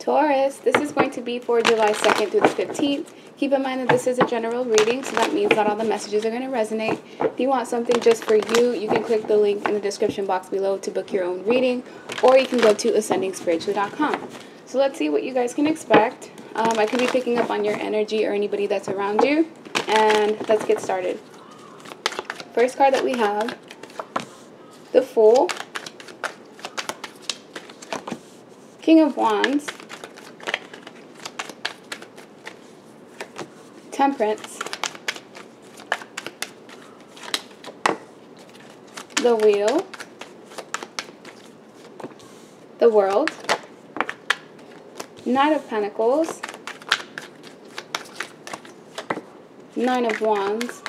Taurus, this is going to be for July 2nd through the 15th. Keep in mind that this is a general reading, so that means not all the messages are going to resonate. If you want something just for you, you can click the link in the description box below to book your own reading, or you can go to ascendingspiritually.com. So let's see what you guys can expect. I could be picking up on your energy or anybody that's around you, and let's get started. First card that we have, the Fool, King of Wands, Temperance, the Wheel, the World, Knight of Pentacles, Nine of Wands,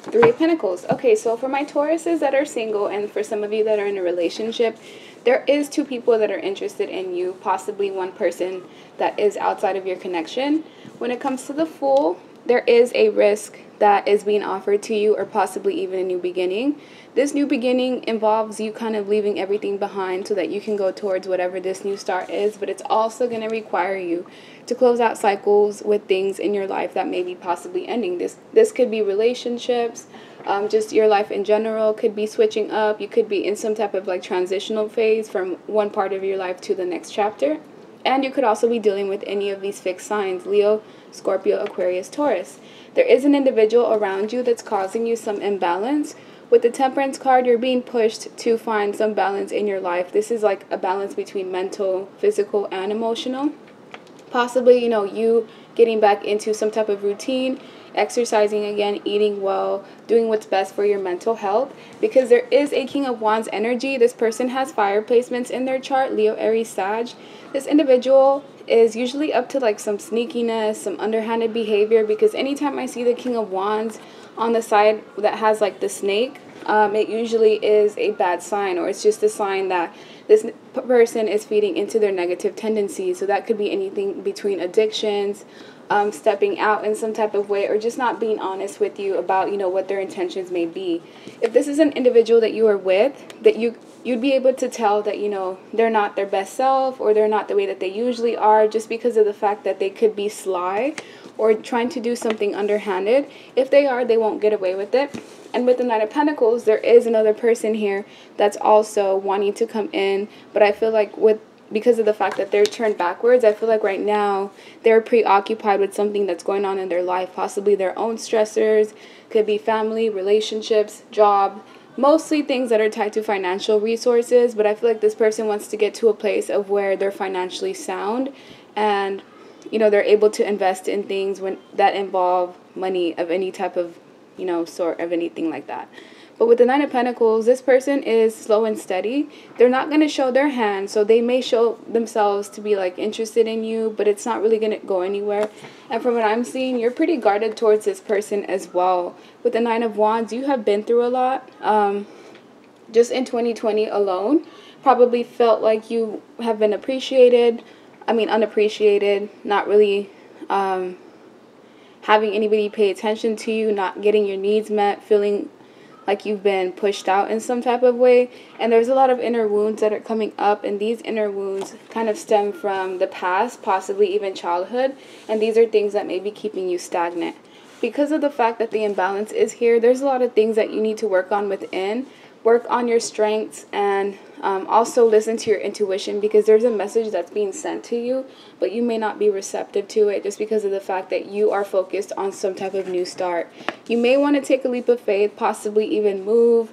Three of Pentacles. Okay, so for my Tauruses that are single and for some of you that are in a relationship, there is two people that are interested in you, possibly one person that is outside of your connection. When it comes to the Fool, there is a risk that is being offered to you, or possibly even a new beginning. This new beginning involves you kind of leaving everything behind so that you can go towards whatever this new start is, but it's also going to require you to close out cycles with things in your life that may be possibly ending. This could be relationships, just your life in general could be switching up. You could be in some type of like transitional phase from one part of your life to the next chapter. And you could also be dealing with any of these fixed signs: Leo, Scorpio, Aquarius, Taurus. There is an individual around you that's causing you some imbalance. With the Temperance card, you're being pushed to find some balance in your life. This is like a balance between mental, physical, and emotional. Possibly, you getting back into some type of routine, exercising again, eating well, doing what's best for your mental health, because there is a King of Wands energy. This person has fire placements in their chart: Leo, Aries, Sag. This individual is usually up to like some sneakiness, some underhanded behavior, because anytime I see the King of Wands on the side that has like the snake, it usually is a bad sign, or it's just a sign that this person is feeding into their negative tendencies. So that could be anything between addictions, stepping out in some type of way, or just not being honest with you about, what their intentions may be. If this is an individual that you are with, that you'd be able to tell that, they're not their best self, or they're not the way that they usually are, just because of the fact that they could be sly or trying to do something underhanded. If they are, they won't get away with it. And with the Knight of Pentacles, there is another person here that's also wanting to come in, but I feel like because of the fact that they're turned backwards, I feel like right now they're preoccupied with something that's going on in their life, possibly their own stressors, could be family, relationships, job, mostly things that are tied to financial resources. But I feel like this person wants to get to a place of where they're financially sound, and they're able to invest in things that involve money of any type of sort of anything like that. But with the Nine of Pentacles, this person is slow and steady. They're not going to show their hand, so they may show themselves to be like interested in you, but it's not really going to go anywhere. And from what I'm seeing, you're pretty guarded towards this person as well. With the Nine of Wands, you have been through a lot. Just in 2020 alone, probably felt like you have been unappreciated, not really having anybody pay attention to you, not getting your needs met, feeling like you've been pushed out in some type of way. And there's a lot of inner wounds that are coming up, and these inner wounds kind of stem from the past, possibly even childhood, and these are things that may be keeping you stagnant. Because of the fact that the imbalance is here, there's a lot of things that you need to work on within. Work on your strengths, and also listen to your intuition, because there's a message that's being sent to you, but you may not be receptive to it just because of the fact that you are focused on some type of new start. You may want to take a leap of faith, possibly even move,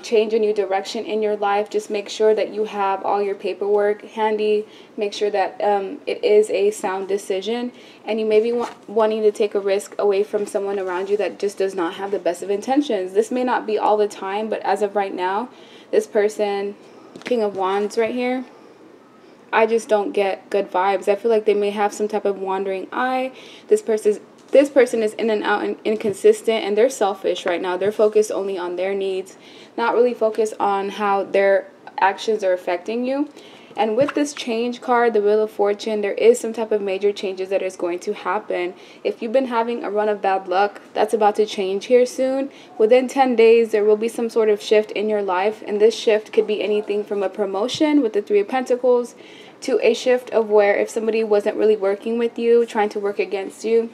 change a new direction in your life. Just make sure that you have all your paperwork handy. Make sure that it is a sound decision, and you may be wanting to take a risk away from someone around you that just does not have the best of intentions. This may not be all the time, but as of right now, this person, King of Wands right here, I just don't get good vibes. I feel like they may have some type of wandering eye. This person is in and out and inconsistent, and they're selfish right now. They're focused only on their needs, not really focused on how their actions are affecting you. And with this change card, the Wheel of Fortune, there is some type of major changes that is going to happen. If you've been having a run of bad luck, that's about to change here soon. Within 10 days, there will be some sort of shift in your life. And this shift could be anything from a promotion with the Three of Pentacles to a shift of where if somebody wasn't really working with you, trying to work against you,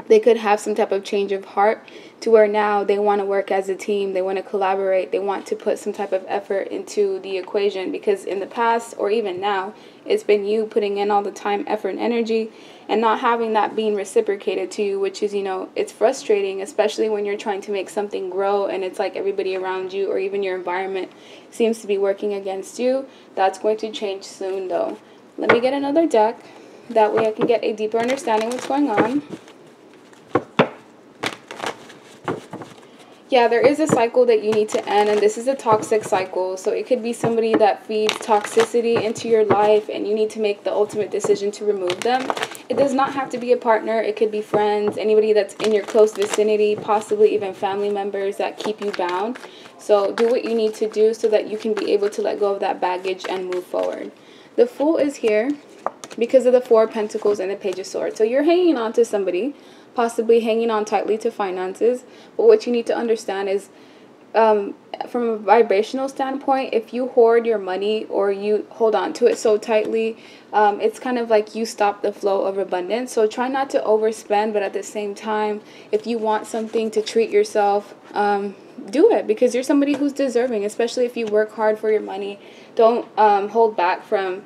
they could have some type of change of heart to where now they want to work as a team, they want to collaborate, they want to put some type of effort into the equation, because in the past or even now, it's been you putting in all the time, effort, and energy and not having that being reciprocated to you, which is, you know, it's frustrating, especially when you're trying to make something grow and it's like everybody around you or even your environment seems to be working against you. That's going to change soon though. Let me get another deck. That way I can get a deeper understanding of what's going on. Yeah, there is a cycle that you need to end, and this is a toxic cycle. So it could be somebody that feeds toxicity into your life, and you need to make the ultimate decision to remove them. It does not have to be a partner. It could be friends, anybody that's in your close vicinity, possibly even family members that keep you bound. So do what you need to do so that you can be able to let go of that baggage and move forward. The Fool is here because of the Four of Pentacles and the Page of Swords. So you're hanging on to somebody, possibly hanging on tightly to finances. But what you need to understand is, from a vibrational standpoint, if you hoard your money or you hold on to it so tightly, it's kind of like you stop the flow of abundance. So try not to overspend, but at the same time, if you want something to treat yourself, do it, because you're somebody who's deserving, especially if you work hard for your money. Don't hold back from,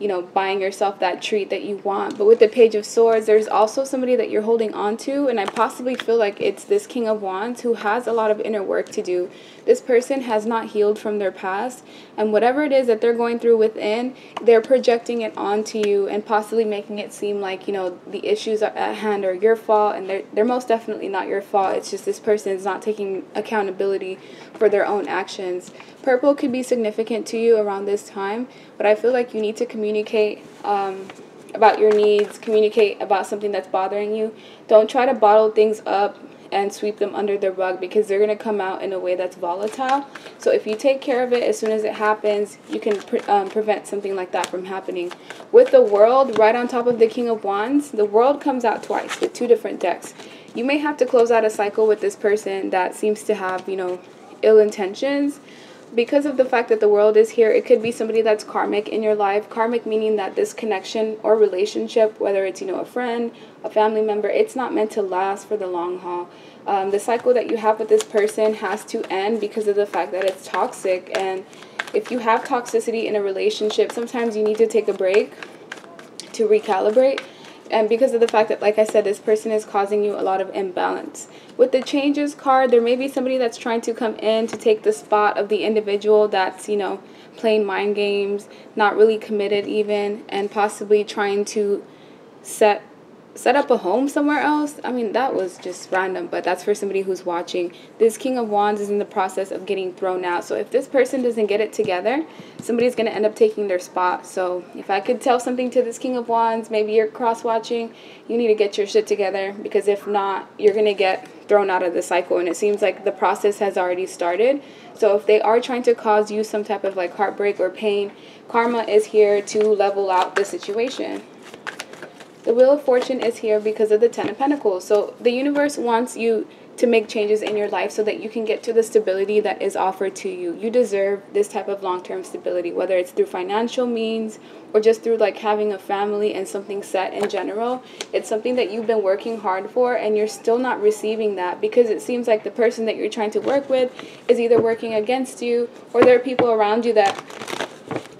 you know, buying yourself that treat that you want. But with the Page of Swords, there's also somebody that you're holding on to, and I possibly feel like it's this King of Wands who has a lot of inner work to do. This person has not healed from their past, and whatever it is that they're going through within, they're projecting it onto you and possibly making it seem like, you know, the issues at hand are your fault, and they're most definitely not your fault. It's just this person is not taking accountability for their own actions. Purple could be significant to you around this time, but I feel like you need to communicate about your needs, communicate about something that's bothering you. Don't try to bottle things up and sweep them under the rug, because they're going to come out in a way that's volatile. So if you take care of it as soon as it happens, you can prevent something like that from happening. With the World right on top of the King of Wands, the World comes out twice with two different decks. You may have to close out a cycle with this person that seems to have, you know, ill intentions. Because of the fact that the World is here, it could be somebody that's karmic in your life. Karmic meaning that this connection or relationship, whether it's, you know, a friend, a family member, it's not meant to last for the long haul. The cycle that you have with this person has to end because of the fact that it's toxic. And if you have toxicity in a relationship, sometimes you need to take a break to recalibrate. And because of the fact that, like I said, this person is causing you a lot of imbalance. With the Changes card, there may be somebody that's trying to come in to take the spot of the individual that's, you know, playing mind games, not really committed even, and possibly trying to set up a home somewhere else. I mean, that was just random, but that's for somebody who's watching. This King of Wands is in the process of getting thrown out. So if this person doesn't get it together, somebody's going to end up taking their spot. So if I could tell something to this King of Wands, maybe you're cross-watching, you need to get your shit together, because if not, you're going to get thrown out of the cycle. And it seems like the process has already started. So if they are trying to cause you some type of like heartbreak or pain, karma is here to level out the situation. The Wheel of Fortune is here because of the Ten of Pentacles. So the universe wants you to make changes in your life so that you can get to the stability that is offered to you. You deserve this type of long-term stability, whether it's through financial means or just through like having a family and something set in general. It's something that you've been working hard for, and you're still not receiving that because it seems like the person that you're trying to work with is either working against you, or there are people around you that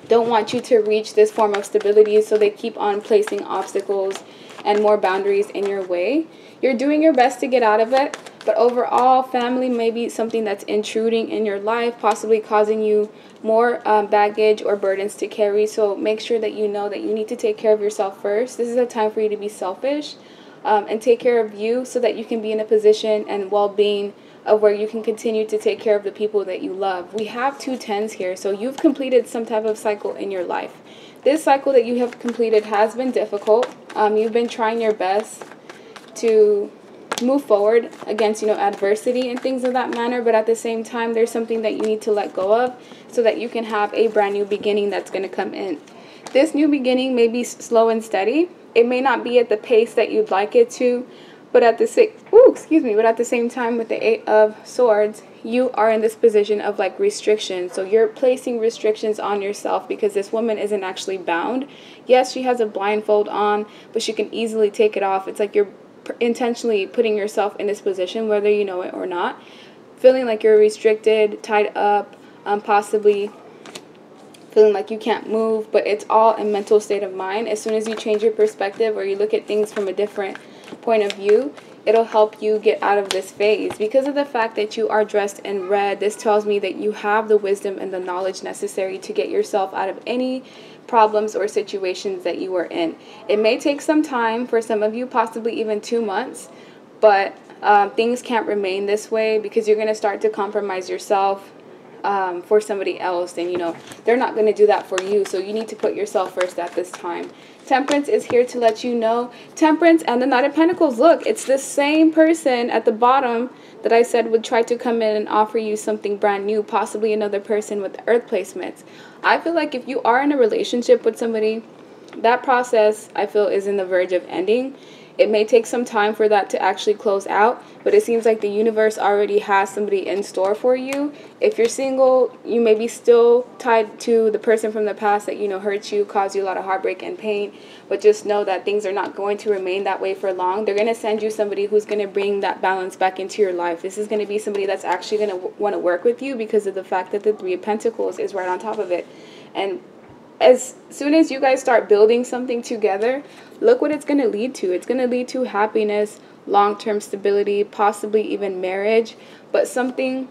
don't want you to reach this form of stability, so they keep on placing obstacles and more boundaries in your way. You're doing your best to get out of it, but overall, family may be something that's intruding in your life, possibly causing you more baggage or burdens to carry. So make sure that you know that you need to take care of yourself first. This is a time for you to be selfish and take care of you so that you can be in a position and well-being of where you can continue to take care of the people that you love. We have two tens here, so you've completed some type of cycle in your life. This cycle that you have completed has been difficult. You've been trying your best to move forward against, adversity and things of that manner, but at the same time, there's something that you need to let go of so that you can have a brand new beginning that's going to come in. This new beginning may be slow and steady. It may not be at the pace that you'd like it to, but at the same time, with the 8 of Swords, you are in this position of like restriction. So you're placing restrictions on yourself because this woman isn't actually bound. Yes, she has a blindfold on, but she can easily take it off. It's like you're intentionally putting yourself in this position, whether you know it or not, feeling like you're restricted, tied up, possibly feeling like you can't move, but it's all a mental state of mind. As soon as you change your perspective or you look at things from a different point of view, it'll help you get out of this phase. Because of the fact that you are dressed in red, this tells me that you have the wisdom and the knowledge necessary to get yourself out of any problems or situations that you are in. It may take some time, for some of you possibly even 2 months, but things can't remain this way because you're going to start to compromise yourself for somebody else, and they're not going to do that for you, so you need to put yourself first at this time. Temperance is here to let you know. Temperance and the Knight of Pentacles, look, it's the same person at the bottom that I said would try to come in and offer you something brand new, possibly another person with the earth placements. I feel like if you are in a relationship with somebody, that process, I feel, is in the verge of ending. It may take some time for that to actually close out, but it seems like the universe already has somebody in store for you. If you're single, you may be still tied to the person from the past that hurt you, caused you a lot of heartbreak and pain, but just know that things are not going to remain that way for long. They're going to send you somebody who's going to bring that balance back into your life. This is going to be somebody that's actually going to want to work with you because of the fact that the 3 of Pentacles is right on top of it. And as soon as you guys start building something together, look what it's going to lead to. It's going to lead to happiness, long-term stability, possibly even marriage, but something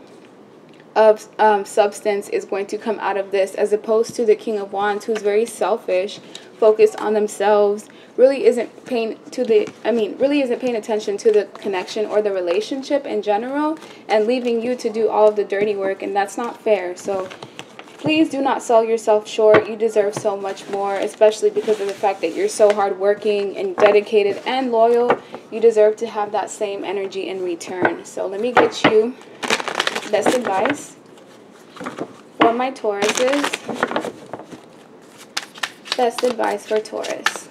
of substance is going to come out of this, as opposed to the King of Wands, who's very selfish, focused on themselves, really isn't paying attention to the connection or the relationship in general, and leaving you to do all of the dirty work, and that's not fair. So please do not sell yourself short. You deserve so much more, especially because of the fact that you're so hardworking and dedicated and loyal. You deserve to have that same energy in return. So let me get you best advice for my Tauruses. Best advice for Taurus.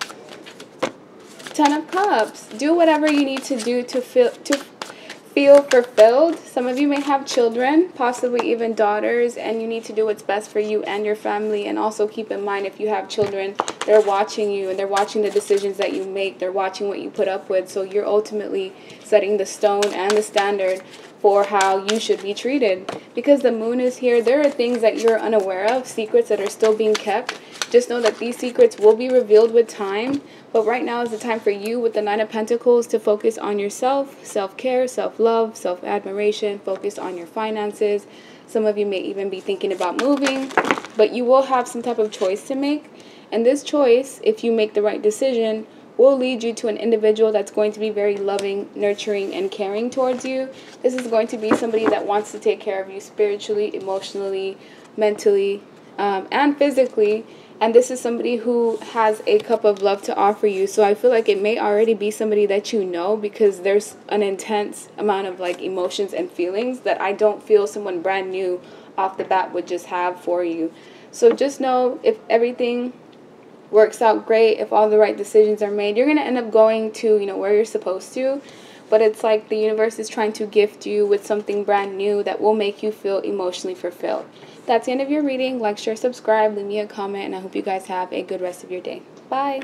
10 of Cups. Do whatever you need to do to feel fulfilled. Some of you may have children, possibly even daughters, and you need to do what's best for you and your family. And also keep in mind, if you have children, they're watching you and they're watching the decisions that you make. They're watching what you put up with. So you're ultimately setting the stone and the standard for how you should be treated. Because the moon is here, there are things that you're unaware of, secrets that are still being kept. Just know that these secrets will be revealed with time. But right now is the time for you, with the 9 of Pentacles, to focus on yourself, self-care, self-love, self-admiration, focus on your finances. Some of you may even be thinking about moving, but you will have some type of choice to make. And this choice, if you make the right decision, will lead you to an individual that's going to be very loving, nurturing, and caring towards you. This is going to be somebody that wants to take care of you spiritually, emotionally, mentally, and physically. And this is somebody who has a cup of love to offer you. So I feel like it may already be somebody that you know, because there's an intense amount of like emotions and feelings that I don't feel someone brand new off the bat would just have for you. So just know, if everything works out great, if all the right decisions are made, you're going to end up going to, where you're supposed to. But it's like the universe is trying to gift you with something brand new that will make you feel emotionally fulfilled. That's the end of your reading. Like, share, subscribe, leave me a comment, and I hope you guys have a good rest of your day. Bye.